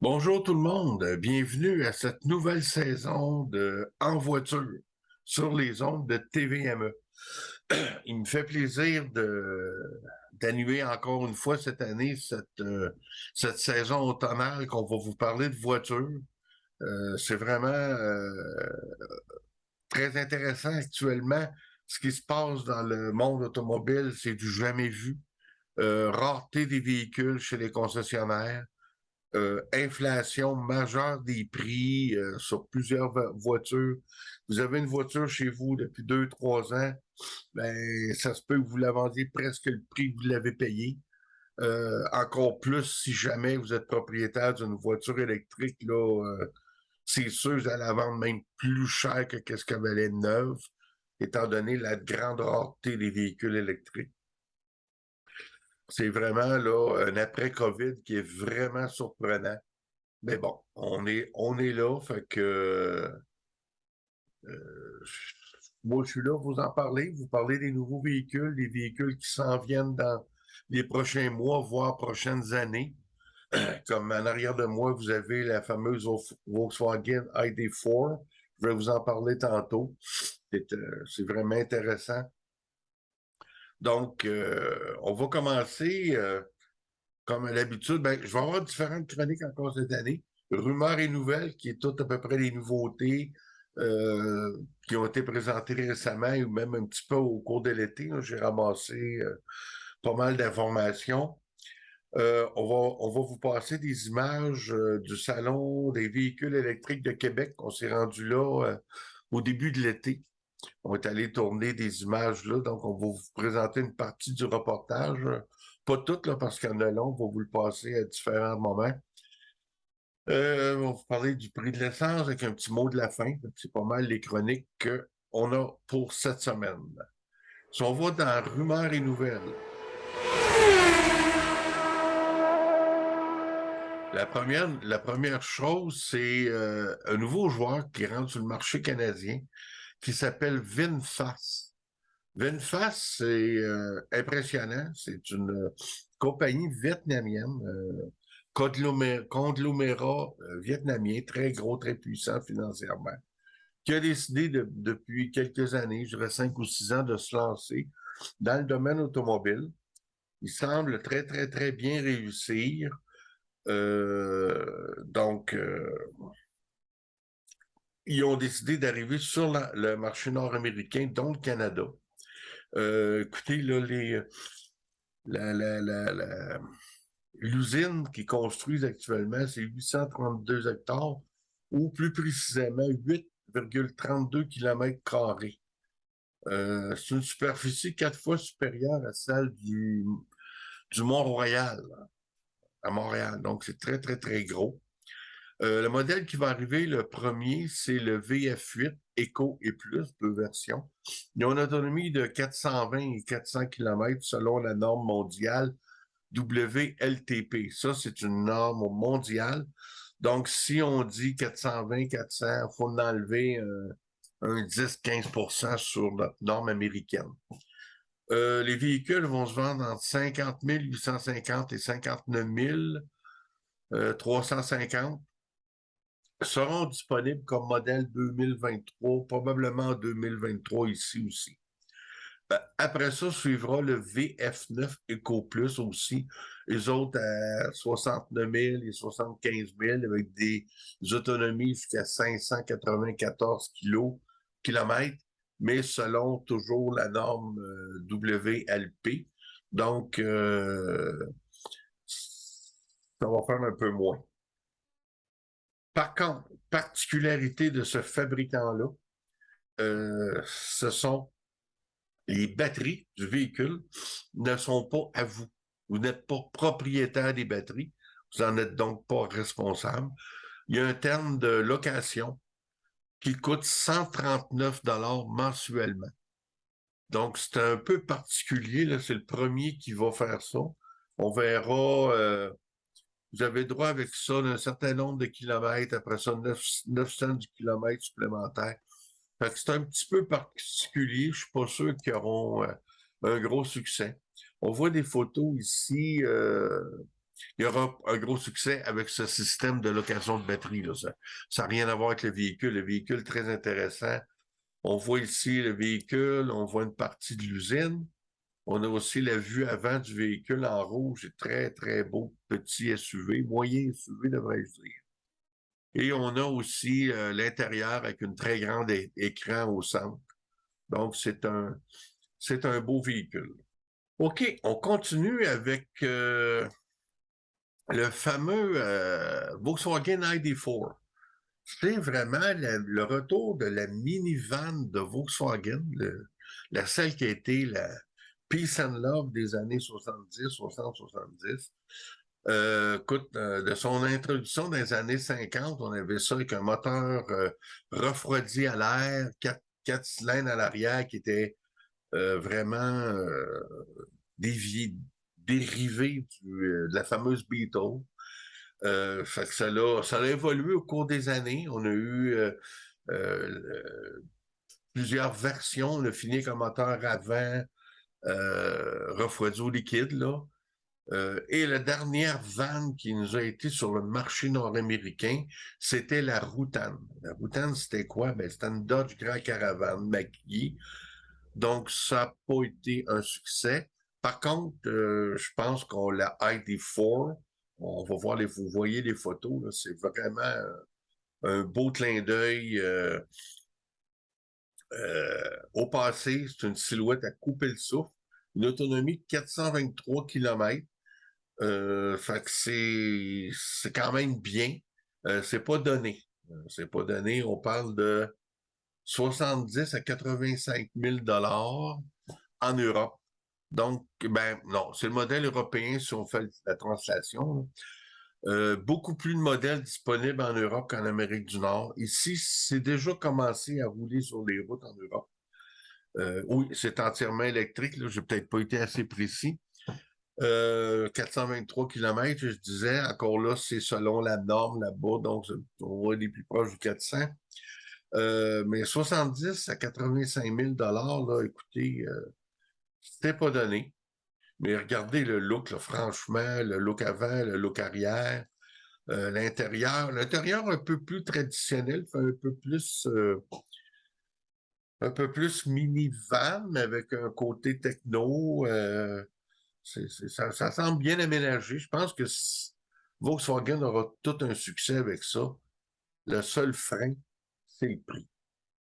Bonjour tout le monde, bienvenue à cette nouvelle saison de En voiture sur les ondes de TVME. Il me fait plaisir d'annuler encore une fois cette année cette saison automnale qu'on va vous parler de voitures. C'est vraiment très intéressant actuellement. Ce qui se passe dans le monde automobile, c'est du jamais vu. Rareté des véhicules chez les concessionnaires. Inflation majeure des prix sur plusieurs voitures. Vous avez une voiture chez vous depuis 2, 3 ans, ben, ça se peut que vous la vendiez presque le prix que vous l'avez payé. Encore plus si jamais vous êtes propriétaire d'une voiture électrique, là, c'est sûr que vous allez la vendre même plus cher que ce qu'elle valait neuve, étant donné la grande rareté des véhicules électriques. C'est vraiment là un après-COVID qui est vraiment surprenant. Mais bon, on est là, fait que moi je suis là pour vous en parler, vous parler des nouveaux véhicules, des véhicules qui s'en viennent dans les prochains mois, voire prochaines années. Comme en arrière de moi, vous avez la fameuse Volkswagen ID4. Je vais vous en parler tantôt. C'est vraiment intéressant. Donc, on va commencer. Comme à l'habitude, ben, je vais avoir différentes chroniques encore cette année. Rumeurs et nouvelles, qui est toutes à peu près les nouveautés qui ont été présentées récemment ou même un petit peu au cours de l'été. J'ai ramassé pas mal d'informations. On va vous passer des images du Salon des véhicules électriques de Québec. On s'est rendu là au début de l'été. On est allé tourner des images là, donc on va vous présenter une partie du reportage. Pas toute, là, parce qu'il y en a long, on va vous le passer à différents moments. On va vous parler du prix de l'essence avec un petit mot de la fin. C'est pas mal les chroniques qu'on a pour cette semaine. Si on va dans rumeurs et nouvelles, la première chose, c'est un nouveau joueur qui rentre sur le marché canadien qui s'appelle VinFast. VinFast, c'est impressionnant. C'est une compagnie vietnamienne, conglomérat vietnamien, très gros, très puissant financièrement, qui a décidé depuis quelques années, je dirais 5 ou 6 ans, de se lancer dans le domaine automobile. Il semble très, très, très bien réussir. Donc, ils ont décidé d'arriver sur le marché nord-américain, dont le Canada. Écoutez, là, l'usine qu'ils construisent actuellement, c'est 832 hectares, ou plus précisément 8,32 km². C'est une superficie 4 fois supérieure à celle du Mont-Royal, à Montréal. Donc, c'est très, très, très gros. Le modèle qui va arriver, le premier, c'est le VF8 Eco et Plus, deux versions. Ils ont une autonomie de 420 et 400 km selon la norme mondiale WLTP. Ça, c'est une norme mondiale. Donc, si on dit 420, 400, il faut en enlever un 10-15% sur notre norme américaine. Les véhicules vont se vendre entre 50 850 et 59 350. Seront disponibles comme modèle 2023, probablement en 2023 ici aussi. Après ça, suivra le VF9 Eco Plus aussi. Les autres à 69 000 et 75 000 avec des autonomies jusqu'à 594 kilomètres, mais selon toujours la norme WLP. Donc, ça va faire un peu moins. Par contre, particularité de ce fabricant-là, ce sont les batteries du véhicule ne sont pas à vous. Vous n'êtes pas propriétaire des batteries. Vous n'en êtes donc pas responsable. Il y a un terme de location qui coûte 139 mensuellement. Donc, c'est un peu particulier. Là, c'est le premier qui va faire ça. On verra. Vous avez droit avec ça d'un certain nombre de kilomètres. Après ça, 900 du kilomètre supplémentaire. Fait que c'est un petit peu particulier. Je suis pas sûr qu'ils auront un gros succès. On voit des photos ici il y aura un gros succès avec ce système de location de batterie. Là. Ça n'a rien à voir avec le véhicule. Le véhicule, très intéressant. On voit ici le véhicule, on voit une partie de l'usine. On a aussi la vue avant du véhicule en rouge, très, très beau petit SUV, moyen SUV, devrais-je dire. Et on a aussi l'intérieur avec une très grande écran au centre. Donc, c'est un beau véhicule. OK, on continue avec le fameux Volkswagen ID4. C'est vraiment le retour de la minivan de Volkswagen, celle qui a été la Peace and Love des années 70, 60, 70. Écoute, de son introduction dans les années 50, on avait ça avec un moteur refroidi à l'air, quatre cylindres à l'arrière qui était vraiment dérivé de la fameuse Beetle. Fait que ça a évolué au cours des années. On a eu plusieurs versions. On a fini avec un moteur avant refroidi au liquide, là. Et la dernière vanne qui nous a été sur le marché nord-américain, c'était la Routan. La Routan, c'était quoi? Ben, c'était une Dodge Grand Caravan maquillée. Donc, ça n'a pas été un succès. Par contre, je pense qu'on l'a ID4. On va voir vous voyez les photos, là, c'est vraiment un beau clin d'œil au passé. C'est une silhouette à couper le souffle. Une autonomie de 423 km. Fait que c'est quand même bien. C'est pas donné. C'est pas donné. On parle de 70 à 85 000 $ en Europe. Donc, ben non, c'est le modèle européen si on fait la translation. Beaucoup plus de modèles disponibles en Europe qu'en Amérique du Nord. Ici, c'est déjà commencé à rouler sur les routes en Europe. Oui, c'est entièrement électrique. J'ai peut-être pas été assez précis. 423 km, je disais, encore là, c'est selon la norme là-bas, donc on va aller plus proche du 400. Mais 70 à 85 000 $, là, écoutez, c'était pas donné. Mais regardez le look, là, franchement, le look avant, le look arrière, l'intérieur. L'intérieur un peu plus traditionnel, fait un peu plus minivan, mais avec un côté techno. Ça semble bien aménagé. Je pense que Volkswagen aura tout un succès avec ça. Le seul frein, c'est le prix.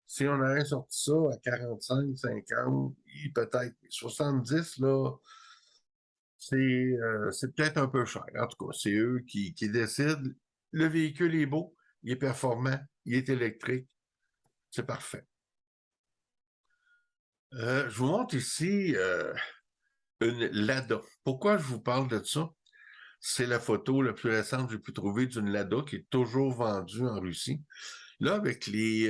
Si on avait sorti ça à 45, 50, peut-être 70, là, c'est peut-être un peu cher. En tout cas, c'est eux qui décident. Le véhicule est beau, il est performant, il est électrique. C'est parfait. Je vous montre ici une Lada. Pourquoi je vous parle de ça? C'est la photo la plus récente que j'ai pu trouver d'une Lada qui est toujours vendue en Russie. Là, avec les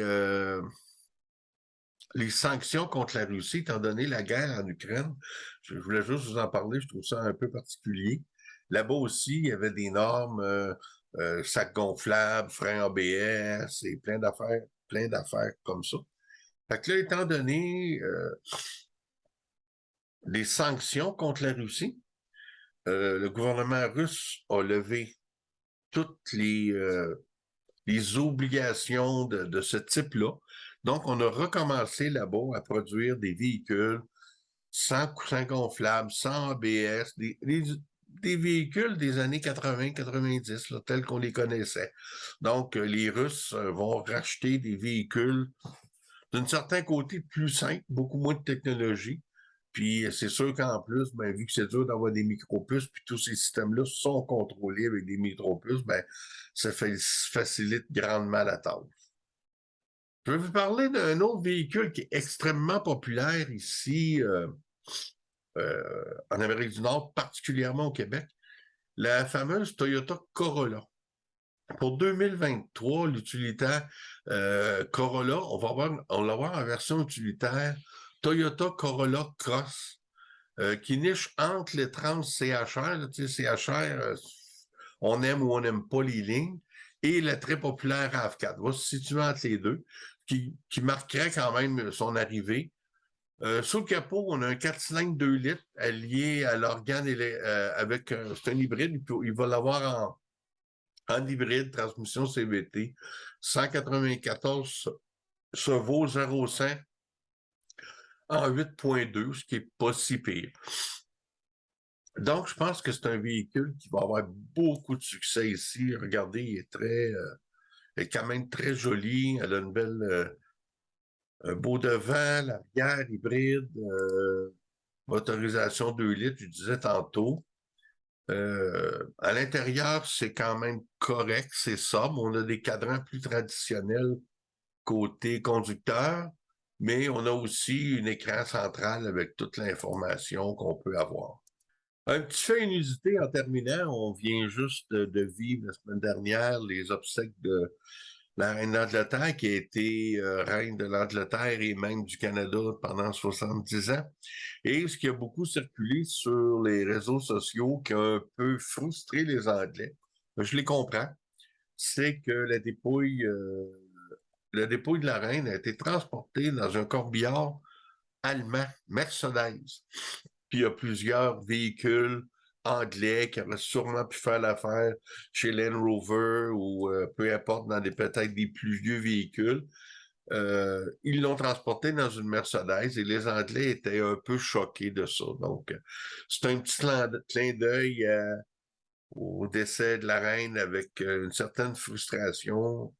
sanctions contre la Russie, étant donné la guerre en Ukraine, je voulais juste vous en parler, je trouve ça un peu particulier. Là-bas aussi, il y avait des normes, sacs gonflables, freins ABS et plein d'affaires comme ça. Fait que là, étant donné les sanctions contre la Russie, le gouvernement russe a levé toutes les obligations de ce type-là. Donc, on a recommencé là-bas à produire des véhicules sans coussin gonflable, sans ABS, des véhicules des années 80-90, tels qu'on les connaissait. Donc, les Russes vont racheter des véhicules d'un certain côté plus simples, beaucoup moins de technologie. Puis c'est sûr qu'en plus, ben, vu que c'est dur d'avoir des micropuces, puis tous ces systèmes-là sont contrôlés avec des micropuces, ben, ça facilite grandement la tâche. Je vais vous parler d'un autre véhicule qui est extrêmement populaire ici en Amérique du Nord, particulièrement au Québec, la fameuse Toyota Corolla. Pour 2023, l'utilitaire Corolla, on va avoir en version utilitaire Toyota Corolla Cross, qui niche entre les trans CHR, là, CHR, on aime ou on n'aime pas les lignes, et la très populaire RAV4. Va se situer entre les deux, qui marquerait quand même son arrivée. Sous le capot, on a un 4 cylindres 2 litres allié à l'organe avec c'est un hybride, il va l'avoir en hybride, transmission CVT, 194 chevaux 0-100 en 8.2, ce qui n'est pas si pire. Donc, je pense que c'est un véhicule qui va avoir beaucoup de succès ici. Regardez, il est quand même très joli. Elle a une belle, un beau devant, l'arrière hybride, motorisation 2 litres, je disais tantôt. À l'intérieur, c'est quand même correct, c'est sobre. On a des cadrans plus traditionnels côté conducteur, mais on a aussi un écran central avec toute l'information qu'on peut avoir. Un petit fait inusité en terminant, on vient juste de vivre la semaine dernière les obsèques de la reine d'Angleterre qui a été reine de l'Angleterre et même du Canada pendant 70 ans. Et ce qui a beaucoup circulé sur les réseaux sociaux qui a un peu frustré les Anglais, je les comprends, c'est que la dépouille de la reine a été transportée dans un corbillard allemand, Mercedes. Puis il y a plusieurs véhicules anglais qui auraient sûrement pu faire l'affaire chez Land Rover ou peu importe, dans peut-être des plus vieux véhicules. Ils l'ont transporté dans une Mercedes et les Anglais étaient un peu choqués de ça. Donc, c'est un petit clin d'œil au décès de la reine avec une certaine frustration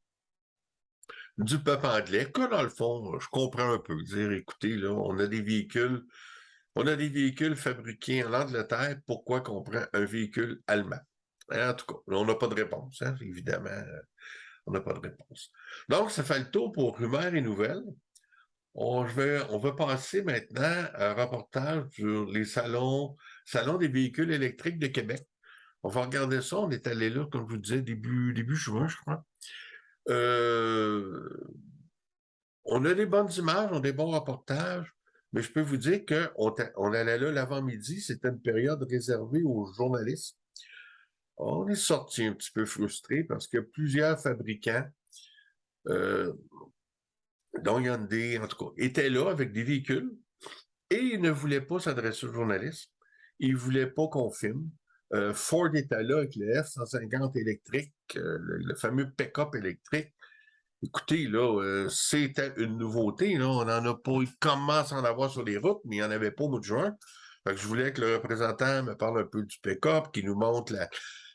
du peuple anglais, que dans le fond, je comprends un peu. Dire, écoutez, là, on a des véhicules fabriqués en Angleterre, pourquoi qu'on prend un véhicule allemand? En tout cas, on n'a pas de réponse, hein, évidemment. On n'a pas de réponse. Donc, ça fait le tour pour Rumeurs et Nouvelles. On va passer maintenant à un reportage sur les salons des véhicules électriques de Québec. On va regarder ça. On est allé là, comme je vous disais, début juin, je crois. On a des bonnes images, on a des bons reportages, mais je peux vous dire qu'on allait là l'avant-midi, c'était une période réservée aux journalistes. On est sorti un petit peu frustrés parce que plusieurs fabricants, dont Hyundai, en tout cas, étaient là avec des véhicules et ils ne voulaient pas s'adresser aux journalistes. Ils ne voulaient pas qu'on filme. Ford était là avec le F-150 électrique, le fameux pick-up électrique. Écoutez, là, c'était une nouveauté. Là. On n'en a pas, il commence à en avoir sur les routes, mais il n'y en avait pas au mois de juin. Fait que je voulais que le représentant me parle un peu du pick-up, qu'il nous montre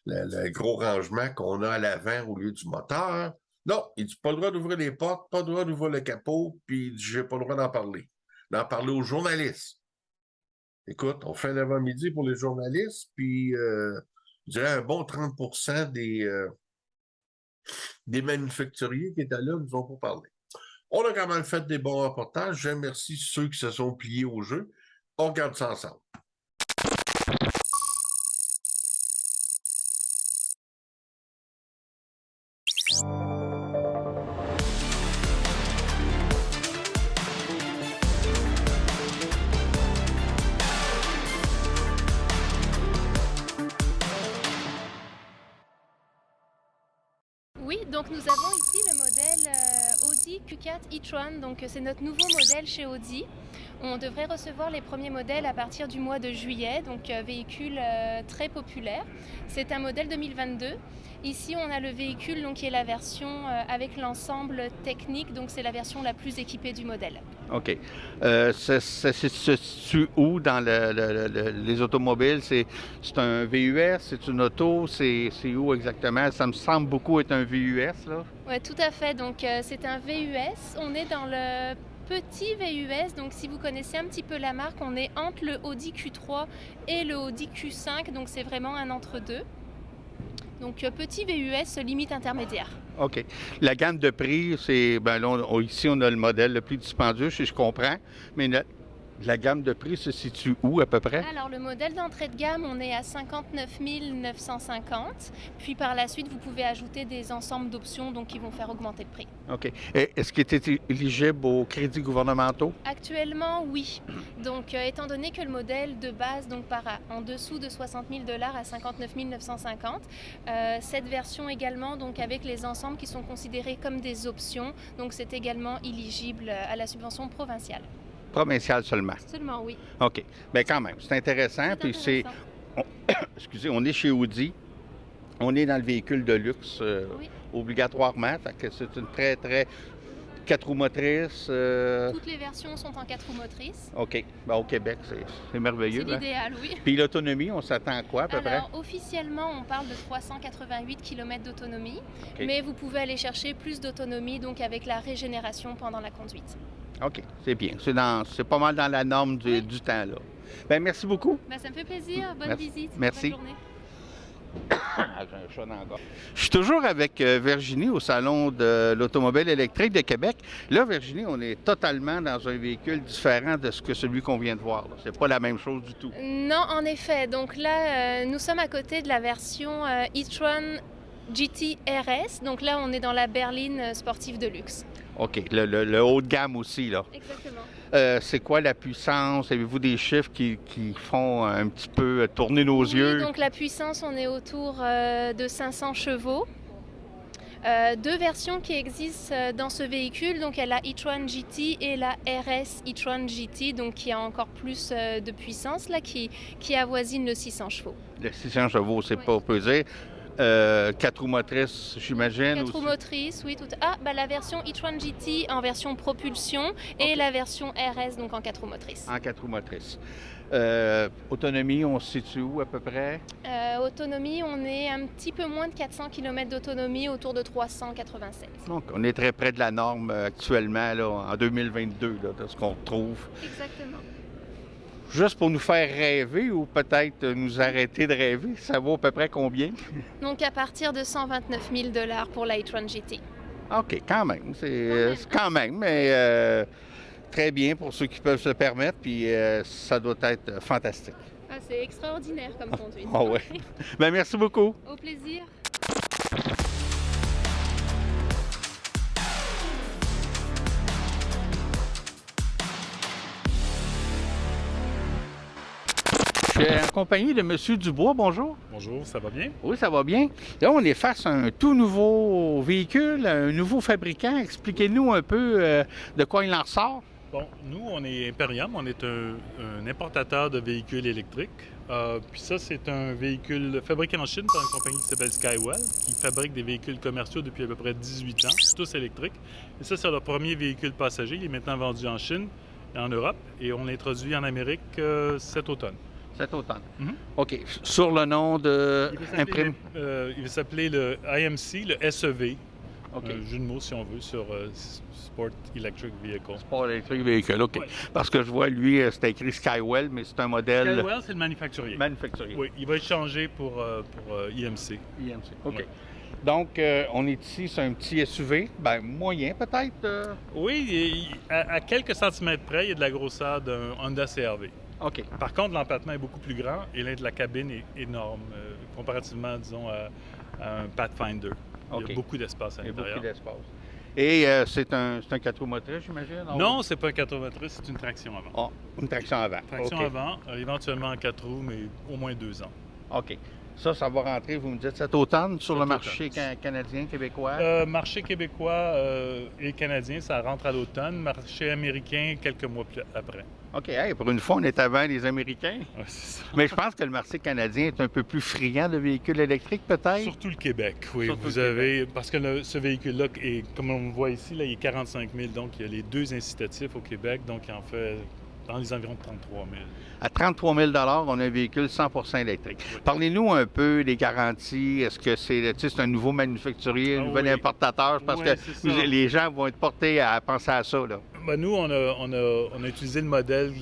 le gros rangement qu'on a à l'avant au lieu du moteur. Non, il dit pas le droit d'ouvrir les portes, pas le droit d'ouvrir le capot, puis il dit j'ai pas le droit d'en parler. D'en parler aux journalistes. Écoute, on fait un avant-midi pour les journalistes, puis je dirais un bon 30% des manufacturiers qui étaient là nous ont pas parlé. On a quand même fait des bons reportages. Je remercie ceux qui se sont pliés au jeu. On regarde ça ensemble. Oui, donc nous avons ici le modèle Audi Q4 e-tron, donc c'est notre nouveau modèle chez Audi. On devrait recevoir les premiers modèles à partir du mois de juillet, donc véhicule très populaire. C'est un modèle 2022. Ici on a le véhicule donc, qui est la version avec l'ensemble technique, donc c'est la version la plus équipée du modèle. OK. Ça se situe où dans les automobiles? C'est un VUS, c'est une auto, c'est où exactement? Ça me semble beaucoup être un VUS, là. Oui, tout à fait. Donc c'est un VUS. On est dans le petit VUS, donc si vous connaissez un petit peu la marque, on est entre le Audi Q3 et le Audi Q5, donc c'est vraiment un entre-deux. Donc petit VUS, limite intermédiaire. OK. La gamme de prix, c'est, ben là, ici on a le modèle le plus dispendieux, si je comprends, mais la gamme de prix se situe où à peu près? Alors le modèle d'entrée de gamme, on est à 59 950. Puis par la suite, vous pouvez ajouter des ensembles d'options donc qui vont faire augmenter le prix. OK. Et est-ce qu'il est éligible aux crédits gouvernementaux? Actuellement, oui. Donc étant donné que le modèle de base donc part en dessous de 60 000 $ à 59 950, cette version également donc avec les ensembles qui sont considérés comme des options, donc c'est également éligible à la subvention provinciale. Provincial seulement. Seulement, oui. OK. Bien, quand même, c'est intéressant. Puis c'est... Excusez, on est chez Audi. On est dans le véhicule de luxe, Oui. obligatoirement. Fait que c'est une très, très... 4 roues motrices. Toutes les versions sont en 4 roues motrices. OK. Ben, au Québec, c'est merveilleux. C'est l'idéal, oui. Puis l'autonomie, on s'attend à quoi, à peu près? Alors, officiellement, on parle de 388 km d'autonomie, OK. mais vous pouvez aller chercher plus d'autonomie, donc avec la régénération pendant la conduite. OK, c'est bien. C'est pas mal dans la norme Oui. du temps, là. Bien, merci beaucoup. Ben, ça me fait plaisir. Bonne Merci. visite. Merci. Bonne journée. Ah, j'ai un chat dans la gorge. Je suis toujours avec Virginie au Salon de l'Automobile électrique de Québec. Là, Virginie, on est totalement dans un véhicule différent de ce que celui qu'on vient de voir. C'est pas la même chose du tout. Non, en effet. Donc là, nous sommes à côté de la version e-tron GT RS. Donc là, on est dans la berline sportive de luxe. OK, le haut de gamme aussi, là. Exactement. C'est quoi la puissance? Avez-vous des chiffres qui font un petit peu tourner nos yeux? Donc la puissance, on est autour de 500 chevaux. Deux versions qui existent dans ce véhicule, donc il y a la e-tron GT et la RS e-tron GT, donc qui a encore plus de puissance, là, qui avoisine le 600 chevaux. Le 600 chevaux, c'est Oui. pas pesé. 4 roues motrices, j'imagine. 4 roues motrices, oui. La version e-tron GT en version propulsion et OK. la version RS, donc en 4 roues motrices. En 4 roues motrices. Autonomie, on se situe où à peu près? Autonomie, on est un petit peu moins de 400 km d'autonomie, autour de 387. Donc, on est très près de la norme actuellement, là, en 2022, là, de ce qu'on retrouve. Exactement. Juste pour nous faire rêver ou peut-être nous arrêter de rêver, ça vaut à peu près combien? Donc à partir de 129 000 $ pour la e-tron GT. OK, quand même. C'est quand même, mais très bien pour ceux qui peuvent se le permettre, puis ça doit être fantastique. Ah, c'est extraordinaire comme conduite. Ah ouais. Bien, merci beaucoup. Au plaisir. Je suis en compagnie de M. Dubois. Bonjour. Bonjour, ça va bien? Oui, ça va bien. Là, on est face à un tout nouveau véhicule, un nouveau fabricant. Expliquez-nous un peu de quoi il en ressort. Bon, nous, on est Imperium, on est un importateur de véhicules électriques. Puis ça, c'est un véhicule fabriqué en Chine par une compagnie qui s'appelle Skywell, qui fabrique des véhicules commerciaux depuis à peu près 18 ans, tous électriques. Et ça, c'est leur premier véhicule passager. Il est maintenant vendu en Chine et en Europe, et on l'a introduit en Amérique cet automne. Cet automne. Mhm. OK. Sur le nom de Imprime. Il va s'appeler le IMC, le SEV. OK. Un jeu de mots, si on veut, sur Sport Electric Vehicle. Sport électrique véhicule, OK. Ouais. Parce que je vois, lui, c'est écrit Skywell, mais c'est un modèle Skywell, c'est le manufacturier. manufacturier. Oui, il va être changé pour IMC. IMC. OK. Ouais. Donc, on est ici, c'est un petit SUV, ben moyen peut-être. Oui, à quelques centimètres près, il y a de la grosseur d'un Honda CR-V. OK. Par contre, l'empattement est beaucoup plus grand et l'aide de la cabine est énorme, comparativement, disons, à un Pathfinder. Il y OK. a beaucoup d'espace à Il y a beaucoup l'intérieur. d'espace. Et c'est un 4 roues motrices, j'imagine? Non, c'est pas un 4 roues motrices, c'est une traction avant. Oh, une traction avant. Traction OK. avant, éventuellement en 4 roues, mais au moins 2 ans. OK. Ça va rentrer, vous me dites, cet automne sur Cet le automne. marché canadien, québécois? Marché québécois et canadien, ça rentre à l'automne. Marché américain, quelques mois après. OK. Hey, pour une fois, on est avant les Américains. Ouais, c'est ça. Mais je pense que le marché canadien est un peu plus friand de véhicules électriques, peut-être? Surtout le Québec, oui. Surtout Vous le avez, parce que ce véhicule-là, est, comme on le voit ici, là, il est 45 000. Donc, il y a les deux incitatifs au Québec. Donc, il en fait dans les environs de 33 000. À 33 000 on a un véhicule 100 électrique. Parlez-nous un peu des garanties. Est-ce que c'est un nouveau manufacturier, un Ah nouvel oui. importateur? Parce Ouais, que c'est ça. les gens vont être portés à penser à ça, là. Ben, nous, on a utilisé le modèle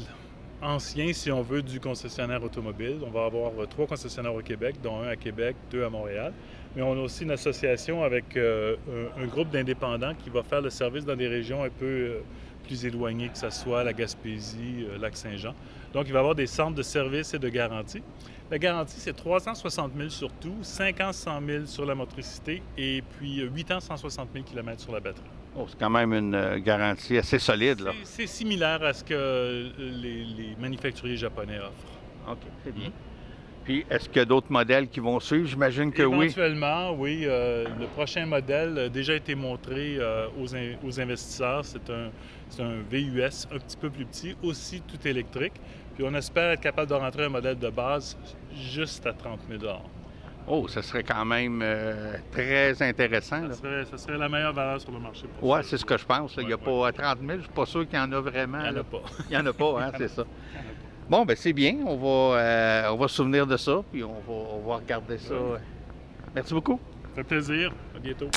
ancien, si on veut, du concessionnaire automobile. On va avoir 3 concessionnaires au Québec, dont un à Québec, 2 à Montréal. Mais on a aussi une association avec un groupe d'indépendants qui va faire le service dans des régions un peu plus éloignées, que ce soit la Gaspésie, Lac-Saint-Jean. Donc, il va y avoir des centres de services et de garantie. La garantie, c'est 360 000 sur tout, 5 ans 100 000 sur la motricité et puis 8 ans 160 000 km sur la batterie. Oh, c'est quand même une garantie assez solide, là. C'est similaire à ce que les manufacturiers japonais offrent. OK, c'est bien. Puis, est-ce qu'il y a d'autres modèles qui vont suivre? J'imagine que oui. Éventuellement, oui. Le prochain modèle a déjà été montré aux investisseurs. C'est un VUS un petit peu plus petit, aussi tout électrique. Puis on espère être capable de rentrer un modèle de base juste à 30 000 $. Oh, ça serait quand même très intéressant. Ça serait la meilleure valeur sur le marché. Oui, c'est ce que je pense. Il n'y a pas 30 000, je ne suis pas sûr qu'il y en a vraiment. Il n'y en a pas. Il n'y en a pas, hein, c'est ça. Bon, ben c'est bien. On va se souvenir de ça, puis on va regarder ça. Merci beaucoup. Ça fait plaisir. À bientôt.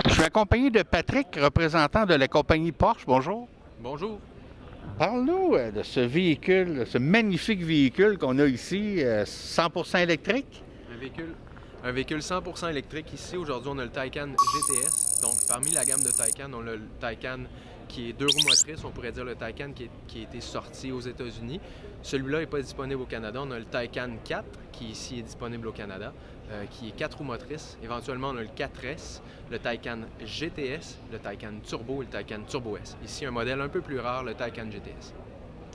Je suis accompagné de Patrick, représentant de la compagnie Porsche. Bonjour. Bonjour. Parle-nous de ce véhicule, ce magnifique véhicule qu'on a ici, 100% électrique. Un véhicule 100% électrique. Ici, aujourd'hui, on a le Taycan GTS. Donc, parmi la gamme de Taycan, on a le Taycan qui est 2 roues motrices. On pourrait dire le Taycan qui a été sorti aux États-Unis. Celui-là n'est pas disponible au Canada. On a le Taycan 4 qui ici est disponible au Canada, qui est 4 roues motrices. Éventuellement, on a le 4S, le Taycan GTS, le Taycan Turbo et le Taycan Turbo S. Ici, un modèle un peu plus rare, le Taycan GTS.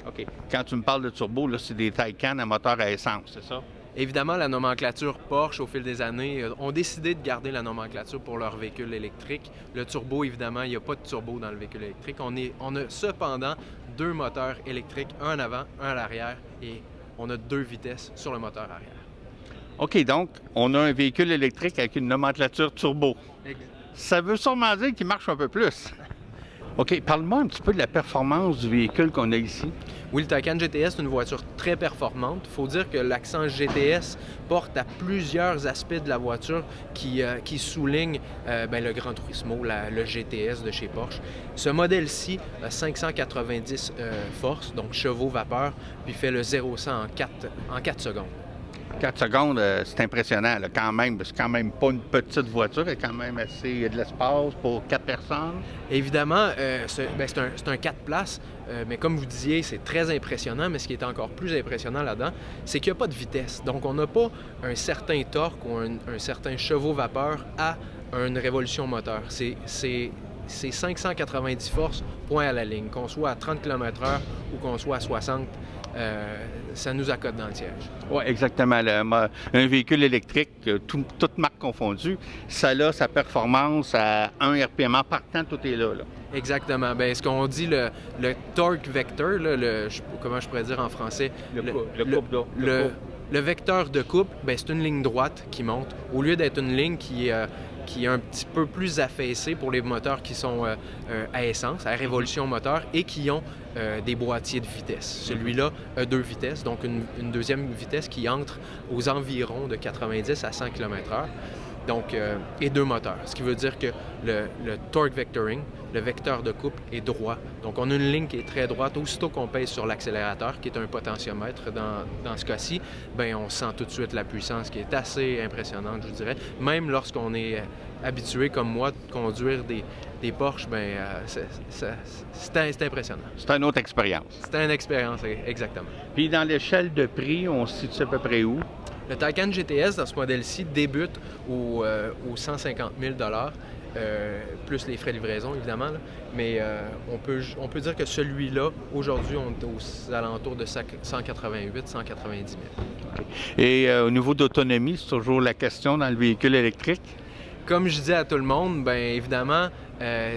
OK. Quand tu me parles de turbo, là, c'est des Taycan à moteur à essence, c'est ça? Évidemment, la nomenclature Porsche, au fil des années, ont décidé de garder la nomenclature pour leur véhicule électrique. Le turbo, évidemment, il n'y a pas de turbo dans le véhicule électrique. On a cependant 2 moteurs électriques, un en avant, un à l'arrière, et on a 2 vitesses sur le moteur arrière. OK, donc, on a un véhicule électrique avec une nomenclature turbo. Exact. Ça veut sûrement dire qu'il marche un peu plus. OK, parle-moi un petit peu de la performance du véhicule qu'on a ici. Oui, le Taycan GTS est une voiture très performante. Il faut dire que l'accent GTS porte à plusieurs aspects de la voiture qui soulignent le Gran Turismo, le GTS de chez Porsche. Ce modèle-ci a 590 forces, donc chevaux vapeur, puis fait le 0-100 en 4 secondes. 4 secondes, c'est impressionnant là, quand même. C'est quand même pas une petite voiture, elle est quand même assez de l'espace pour 4 personnes. Évidemment, c'est un 4 places, mais comme vous disiez, c'est très impressionnant, mais ce qui est encore plus impressionnant là-dedans, c'est qu'il n'y a pas de vitesse. Donc, on n'a pas un certain torque ou un certain chevaux vapeur à une révolution moteur. C'est 590 forces, point à la ligne. Qu'on soit à 30 km/h ou qu'on soit à 60, ça nous accote dans le siège. Oui, exactement. Un véhicule électrique, toute marque confondue, ça a sa performance à 1 RPM. En partant, tout est là. Exactement. Bien, ce qu'on dit, le torque vector, là, comment je pourrais dire en français? Le vecteur de coupe, bien, c'est une ligne droite qui monte. Au lieu d'être une ligne qui est un petit peu plus affaissée pour les moteurs qui sont à essence, à révolution moteur, et qui ont des boîtiers de vitesse. Celui-là a 2 vitesses, donc une deuxième vitesse qui entre aux environs de 90 à 100 km/h. Donc, et 2 moteurs, ce qui veut dire que le torque vectoring, le vecteur de coupe, est droit. Donc, on a une ligne qui est très droite. Aussitôt qu'on pèse sur l'accélérateur, qui est un potentiomètre dans ce cas-ci, bien, on sent tout de suite la puissance qui est assez impressionnante, je vous dirais. Même lorsqu'on est habitué, comme moi, de conduire des Porsche, bien, c'est impressionnant. C'est une autre expérience. C'est une expérience, exactement. Puis, dans l'échelle de prix, on se situe à peu près où? Le Taycan GTS, dans ce modèle-ci, débute aux 150 000 $, plus les frais de livraison, évidemment. Là. Mais on peut dire que celui-là, aujourd'hui, on est aux alentours de 188 190 000. Okay. Et au niveau d'autonomie, c'est toujours la question dans le véhicule électrique? Comme je dis à tout le monde, bien évidemment,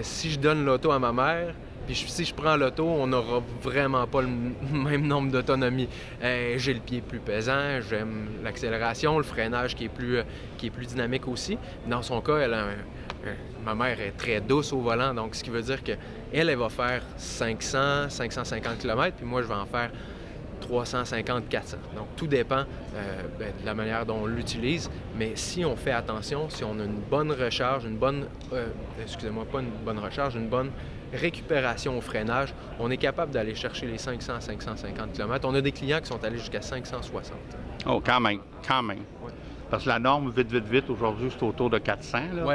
si je donne l'auto à ma mère, puis si je prends l'auto, on n'aura vraiment pas le même nombre d'autonomie. J'ai le pied plus pesant, j'aime l'accélération, le freinage qui est plus dynamique aussi. Dans son cas, ma mère est très douce au volant, donc ce qui veut dire qu'elle va faire 500, 550 km, puis moi, je vais en faire 350, 400. Donc, tout dépend de la manière dont on l'utilise. Mais si on fait attention, si on a une bonne recharge, une bonne récupération au freinage, on est capable d'aller chercher les 500 550 km. On a des clients qui sont allés jusqu'à 560. Oh, quand même. Ouais. Parce que la norme, vite, aujourd'hui, c'est autour de 400. Oui,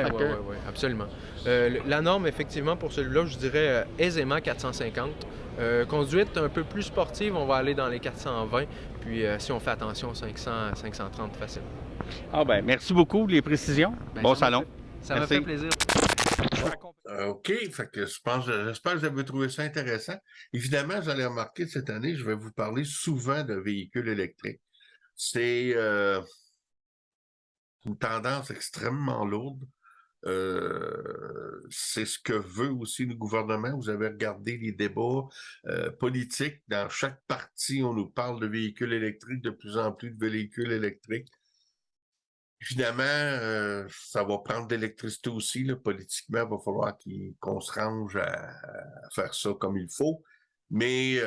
absolument. La norme, effectivement, pour celui-là, je dirais aisément 450. Conduite un peu plus sportive, on va aller dans les 420. Puis, si on fait attention, 500, 530 facilement. Ah ben, merci beaucoup les précisions. Bon salon. Ça m'a fait plaisir. OK, fait que j'espère que vous avez trouvé ça intéressant. Évidemment, vous allez remarquer cette année, je vais vous parler souvent de véhicules électriques. C'est une tendance extrêmement lourde. C'est ce que veut aussi le gouvernement. Vous avez regardé les débats politiques. Dans chaque parti, on nous parle de véhicules électriques, de plus en plus de véhicules électriques. Évidemment, ça va prendre de l'électricité aussi. Là. Politiquement, il va falloir qu'on se range à faire ça comme il faut. Mais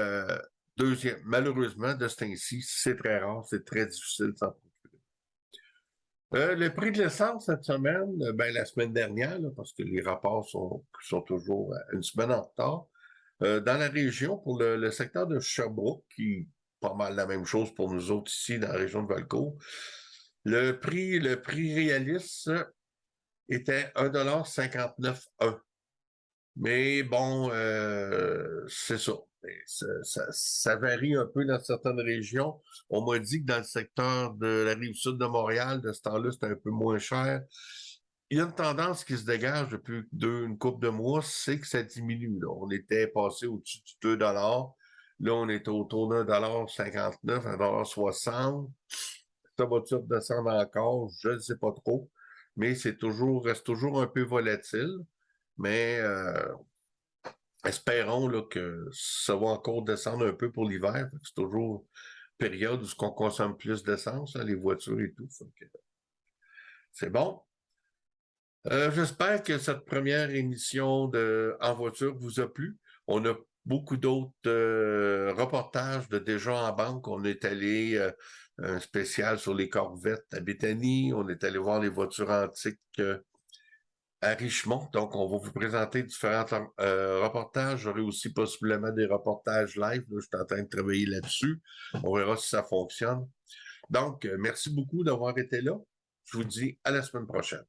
malheureusement, de ce temps-ci, c'est très rare, c'est très difficile de s'en procurer. Le prix de l'essence cette semaine, la semaine dernière, là, parce que les rapports sont toujours une semaine en retard, dans la région, pour le secteur de Sherbrooke, qui est pas mal la même chose pour nous autres ici dans la région de Valcourt, le prix réaliste était 1,59$. Mais bon, c'est ça. Ça varie un peu dans certaines régions. On m'a dit que dans le secteur de la Rive-Sud de Montréal, de ce temps-là, c'était un peu moins cher. Il y a une tendance qui se dégage depuis une couple de mois, c'est que ça diminue. Là. On était passé au-dessus du 2$. Là, on est autour d'un $1,59$, $1,60$. Ça va-tu redescendre encore? Je ne sais pas trop. Mais reste toujours un peu volatile. Mais espérons là, que ça va encore descendre un peu pour l'hiver. C'est toujours une période où on consomme plus d'essence, hein, les voitures et tout. C'est bon. J'espère que cette première émission de En voiture vous a plu. On a beaucoup d'autres reportages de Déjà en banque. On est allé un spécial sur les Corvettes à Béthanie. On est allé voir les voitures antiques à Richemont. Donc, on va vous présenter différents reportages. J'aurai aussi possiblement des reportages live. Là, je suis en train de travailler là-dessus. On verra si ça fonctionne. Donc, merci beaucoup d'avoir été là. Je vous dis à la semaine prochaine.